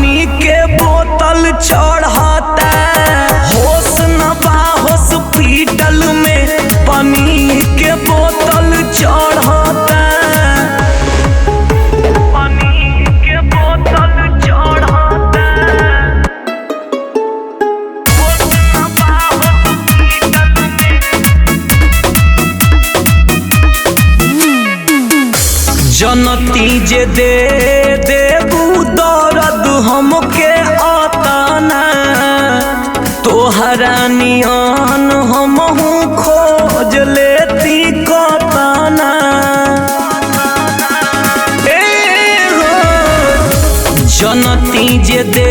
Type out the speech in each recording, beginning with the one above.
पानी के बोतल चढ़ता, होश न बा हॉस्पिटल में पानी के बोतल चढ़ता, पानी के बोतल चढ़ता, होश न बा हॉस्पिटल में। जनती जे दे देबू दर्द हमके अतना, तोहरा नियन हमहू खोज लेती कतना। जनती जे दे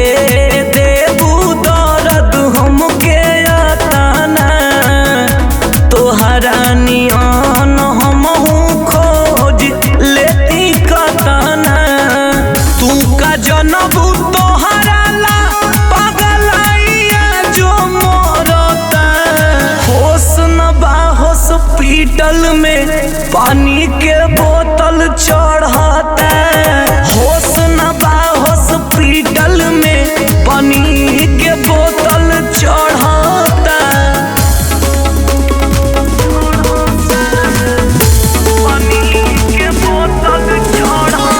देबू दर्द हमके अतना, तोहरा नियन हमहू खोज लेती कतना। तू का जनबू तोहरा ला पगलाइया जो मरता, होश न बा हॉस्पिटल में पानी के बोतल चढ़ता, होश न बा हॉस्पिटल में पानी के बोतल चढ़ता, पानी के बोतल चढ़ता।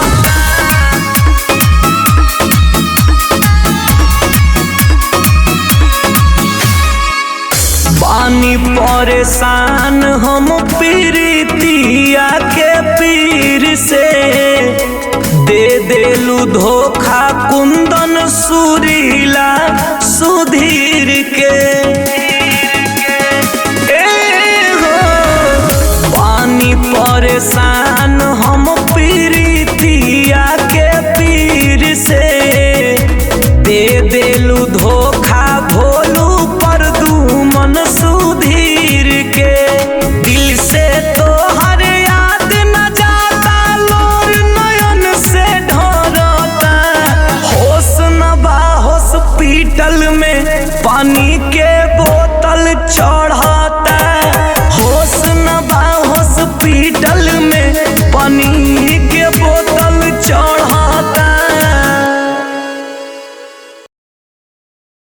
बानी परेशान हम प्रीतिया के पीर से, दे देलू धोखा कुंदन सुरीला सुधीर के। बानी परेशान हम प्रीतिया के पीर से, दे देलू धोखा भोलू पर दुमन सुधीर के। दिल से तो हर याद न जाता, लोर नयन से ढरता, होश न बा हॉस्पिटल में पानी के बोतल चढ़ा।